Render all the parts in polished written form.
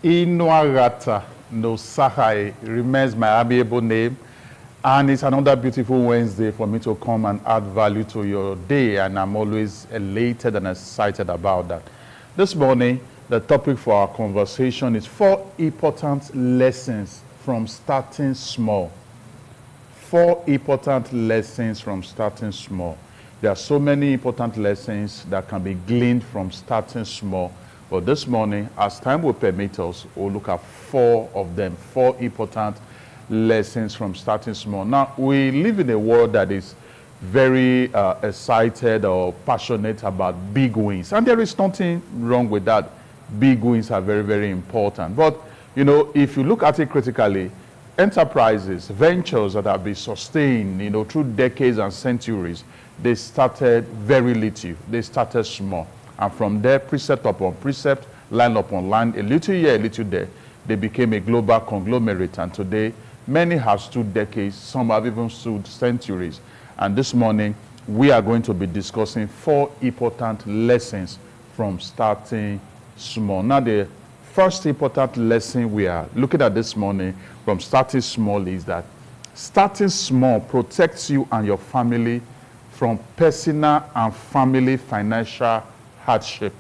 Inuarata no Sahai remains my amiable name, and it's another beautiful Wednesday for me to come and add value to your day, and I'm always elated and excited about that. This morning, the topic for our conversation is 4 important lessons from starting small. 4 important lessons from starting small. There are so many important lessons that can be gleaned from starting small. But this morning, as time will permit us, we'll look at 4 of them, 4 important lessons from starting small. Now, we live in a world that is very excited or passionate about big wins. And there is nothing wrong with that. Big wins are very, very important. But, you know, if you look at it critically, enterprises, ventures that have been sustained, you know, through decades and centuries, they started very little. They started small. And from there, precept upon precept, line upon line, a little here, a little there, they became a global conglomerate. And today, many have stood decades, some have even stood centuries. And this morning, we are going to be discussing 4 important lessons from starting small. Now, the first important lesson we are looking at this morning from starting small is that starting small protects you and your family from personal and family financial hardship.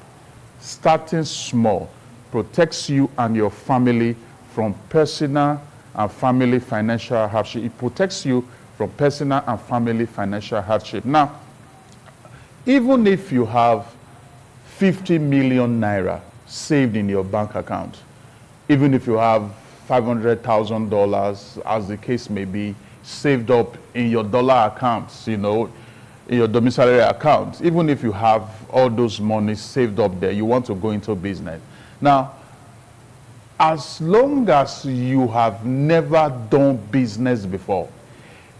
Starting small protects you and your family from personal and family financial hardship. It protects you from personal and family financial hardship. Now, even if you have 50 million naira saved in your bank account, even if you have $500,000, as the case may be, saved up in your dollar accounts, you know, in your domiciliary account, even if you have all those monies saved up there, you want to go into business. Now, as long as you have never done business before,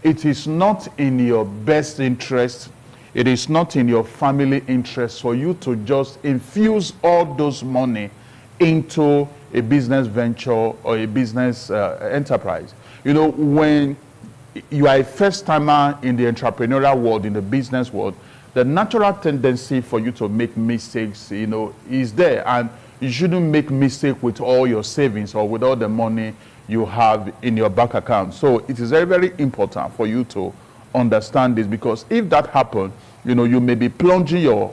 it is not in your best interest, it is not in your family interest for you to just infuse all those money into a business venture or a business enterprise. You know, when you are a first-timer in the entrepreneurial world, in the business world, the natural tendency for you to make mistakes, you know, is there. And you shouldn't make mistake with all your savings or with all the money you have in your bank account. So it is very, very important for you to understand this, because if that happens, you know, you may be plunging your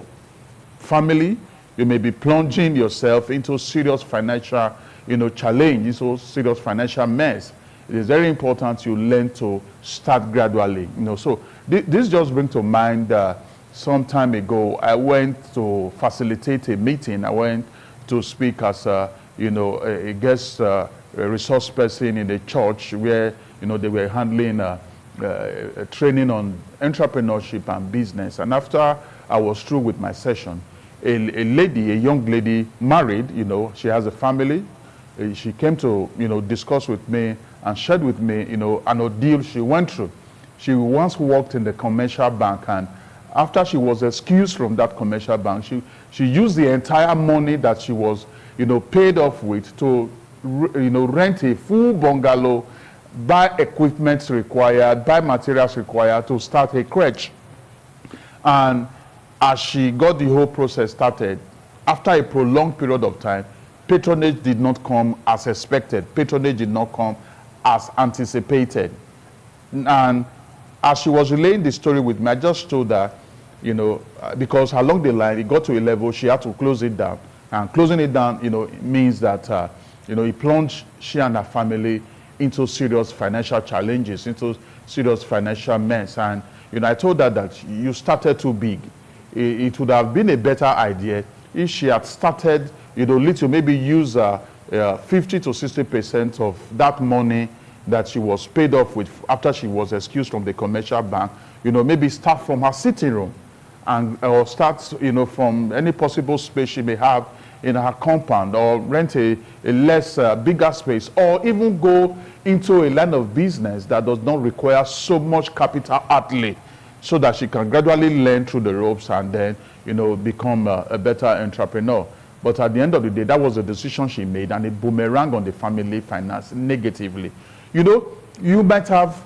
family, you may be plunging yourself into serious financial, you know, challenge, into serious financial mess. It is very important you learn to start gradually. You know, so this just brings to mind some time ago, I went to facilitate a meeting. I went to speak as you know, a guest a resource person in the church where, you know, they were handling training on entrepreneurship and business. And after I was through with my session, a young lady, married, you know, she has a family. She came to, you know, discuss with me and shared with me, you know, an ordeal she went through. She once worked in the commercial bank, and after she was excused from that commercial bank, she used the entire money that she was, you know, paid off with to, you know, rent a full bungalow, buy equipment required, buy materials required to start a crèche. And as she got the whole process started, after a prolonged period of time, patronage did not come as expected. Patronage did not come as anticipated. And as she was relaying the story with me, I just told her, you know, because along the line, it got to a level she had to close it down. And closing it down, you know, means that, you know, it plunged she and her family into serious financial challenges, into serious financial mess. And, you know, I told her that you started too big. It would have been a better idea if she had started, you know, little, maybe use 50 to 60% of that money that she was paid off with after she was excused from the commercial bank, you know, maybe start from her sitting room and or start, you know, from any possible space she may have in her compound, or rent a less bigger space, or even go into a line of business that does not require so much capital outlay, so that she can gradually learn through the ropes and then, you know, become a better entrepreneur. But at the end of the day, that was a decision she made, and it boomeranged on the family finance negatively. You know, you might have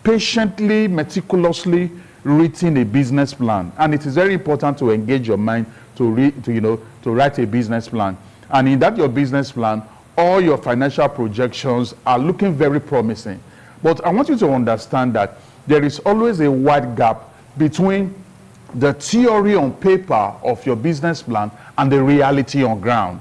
patiently, meticulously written a business plan, and it is very important to engage your mind to write a business plan. And in that your business plan, all your financial projections are looking very promising. But I want you to understand that there is always a wide gap between the theory on paper of your business plan and the reality on ground.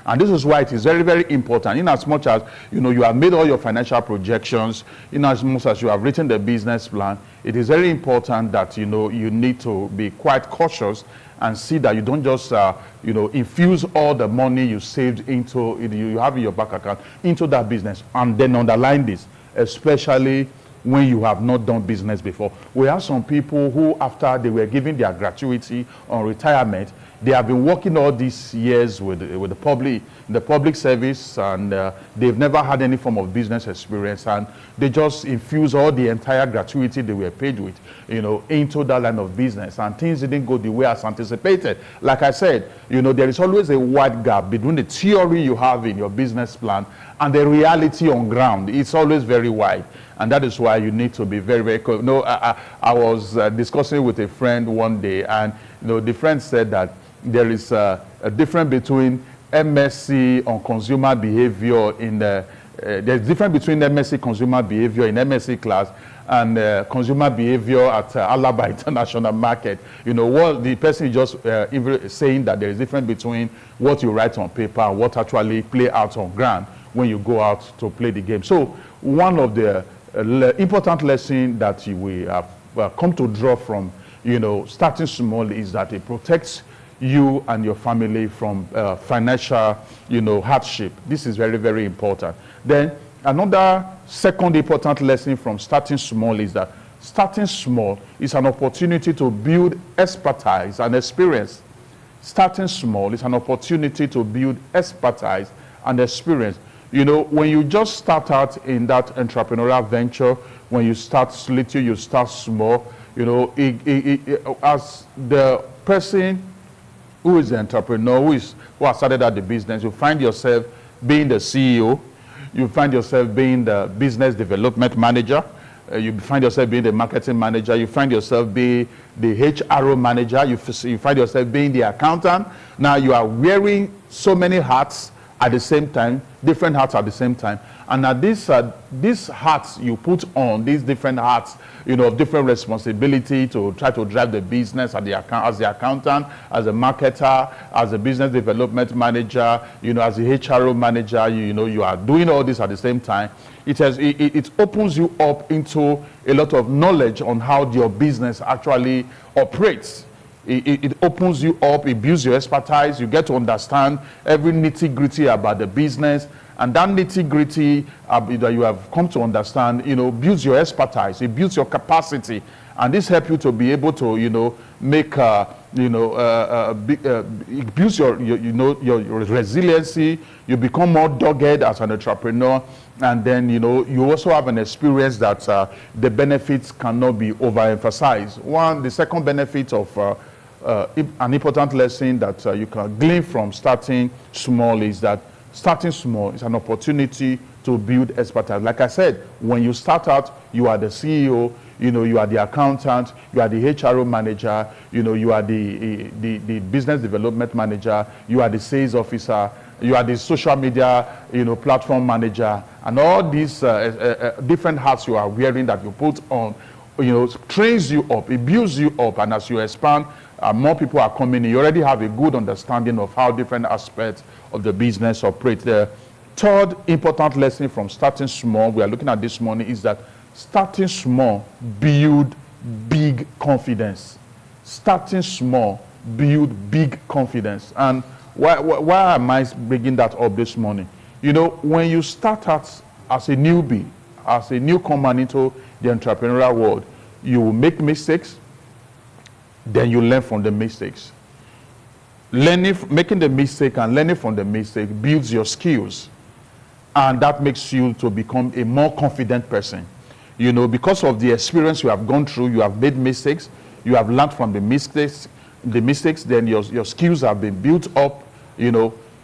And this is why it is very, very important, in as much as you have made all your financial projections, in as much as you have written the business plan, it is very important that you need to be quite cautious and see that you don't just infuse all the money you saved into you have in your bank account into that business, and then underline this, especially when you have not done business before. We have some people who, after they were given their gratuity on retirement, they have been working all these years with the public service, and they've never had any form of business experience, and they just infuse all the entire gratuity they were paid with, into that line of business, and things didn't go the way as anticipated. Like I said, there is always a wide gap between the theory you have in your business plan and the reality on ground. It's always very wide. And that is why you need to be very, very careful. I was discussing with a friend one day, and the friend said that there is a difference between MSc on consumer behavior there's difference between MSc consumer behavior in MSc class and consumer behavior at Alaba International Market. What the person is just saying, that there is difference between what you write on paper and what actually play out on ground when you go out to play the game. So one of the important lesson that we have come to draw from starting small is that it protects you and your family from financial hardship. This is very, very important. Then another second important lesson from starting small is that starting small is an opportunity to build expertise and experience. Starting small is an opportunity to build expertise and experience. When you just start out in that entrepreneurial venture, when you start little, you start small, as the person who is the entrepreneur, who has started out the business, you find yourself being the CEO, you find yourself being the business development manager, you find yourself being the marketing manager, you find yourself being the HRO manager, you find yourself being the accountant. Now you are wearing so many hats at the same time, different hats at the same time. And now these hats you put on, these different hats, of different responsibility to try to drive the business as the accountant, as a marketer, as a business development manager, as a HRO manager, you are doing all this at the same time. It opens you up into a lot of knowledge on how your business actually operates. It opens you up, it builds your expertise, you get to understand every nitty-gritty about the business, and that nitty-gritty that you have come to understand, builds your expertise, it builds your capacity, and this helps you to be able to, make, it builds your resiliency, you become more dogged as an entrepreneur, and then, you also have an experience that the benefits cannot be overemphasized. The second benefit of an important lesson that you can glean from starting small is that starting small is an opportunity to build expertise. Like I said, when you start out, you are the CEO, you are the accountant, you are the HRO manager, you are the business development manager, you are the sales officer, you are the social media, platform manager, and all these different hats you are wearing that you put on, trains you up, it builds you up, and as you expand, more people are coming in. You already have a good understanding of how different aspects of the business operate. The third important lesson from starting small we are looking at this morning is that starting small build big confidence. Starting small build big confidence. And why am I bringing that up this morning? When you start out as a newbie, as a newcomer into the entrepreneurial world, you will make mistakes, then you learn from the mistakes. Making the mistake and learning from the mistake builds your skills, and that makes you to become a more confident person. Because of the experience you have gone through, you have made mistakes, you have learned from the mistakes, then your skills have been built up.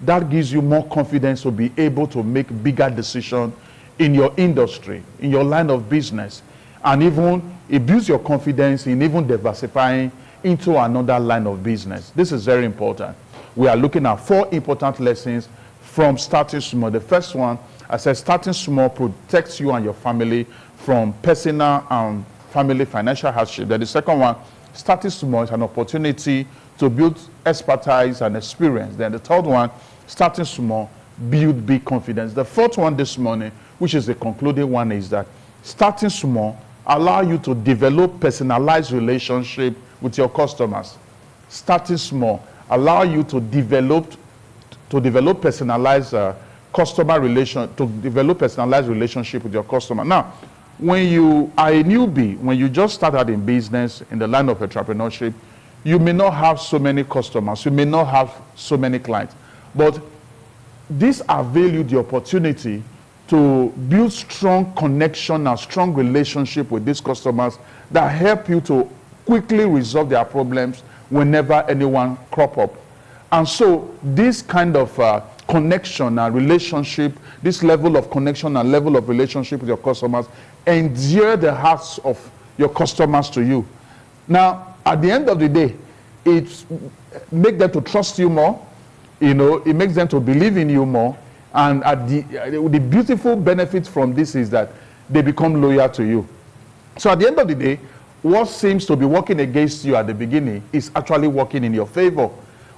That gives you more confidence to be able to make bigger decisions in your industry, in your line of business, and even it builds your confidence in even diversifying into another line of business. This is very important. We are looking at 4 important lessons from starting small. The first one, I said starting small protects you and your family from personal and family financial hardship. Then the second one, starting small is an opportunity to build expertise and experience. Then the third one, starting small, build big confidence. The fourth one this morning, which is the concluding one, is that starting small allow you to develop personalized relationship with your customers. Starting small allow you to develop personalized personalized relationship with your customer. Now, when you are a newbie, when you just started in business, in the line of entrepreneurship, you may not have so many customers, you may not have so many clients, but this avail you the opportunity to build strong connection and strong relationship with these customers that help you to quickly resolve their problems whenever anyone crop up. And so this kind of connection and relationship, this level of connection and level of relationship with your customers, endear the hearts of your customers to you. Now, at the end of the day, it makes them to trust you more. You know, it makes them to believe in you more. And the beautiful benefit from this is that they become loyal to you. So at the end of the day, what seems to be working against you at the beginning is actually working in your favor.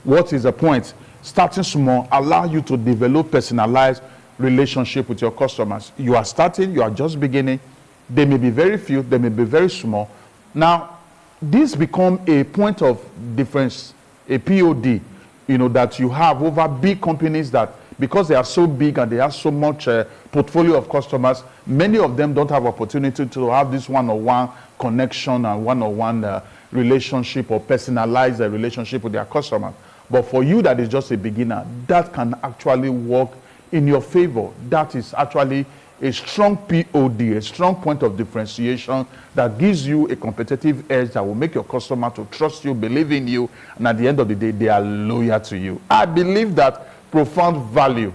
What is the point? Starting small allow you to develop personalized relationship with your customers. You are starting, you are just beginning. They may be very few, they may be very small. Now, this become a point of difference, a POD, you know, that you have over big companies that, because they are so big and they have so much portfolio of customers, many of them don't have opportunity to have this one-on-one connection and one-on-one relationship or personalized relationship with their customers. But for you that is just a beginner, that can actually work in your favor. That is actually a strong POD, a strong point of differentiation that gives you a competitive edge that will make your customer to trust you, believe in you, and at the end of the day, they are loyal to you. I believe that profound value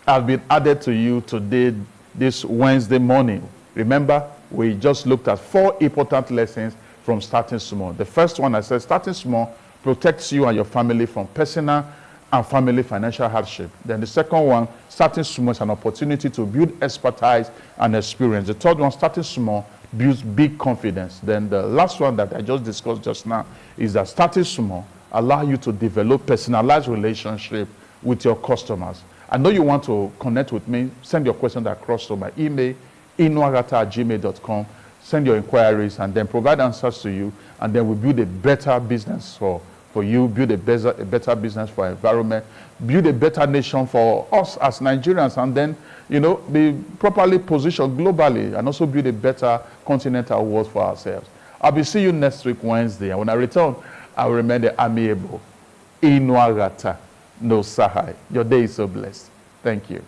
has been added to you today, this Wednesday morning. Remember, we just looked at 4 important lessons from starting small. The first one, I said, starting small protects you and your family from personal and family financial hardship. Then the second one, starting small is an opportunity to build expertise and experience. The third one, starting small, builds big confidence. Then the last one that I just discussed just now is that starting small allows you to develop personalized relationship with your customers. I know you want to connect with me. Send your questions across to my email, inuagata@gmail.com. Send your inquiries and then provide answers to you, and then we'll build a better business for you, build a better business for our environment, build a better nation for us as Nigerians, and then, you know, be properly positioned globally and also build a better continental world for ourselves. I'll be seeing you next week, Wednesday. And when I return, I will remain the amiable Inuagata no Sahai. Your day is so blessed. Thank you.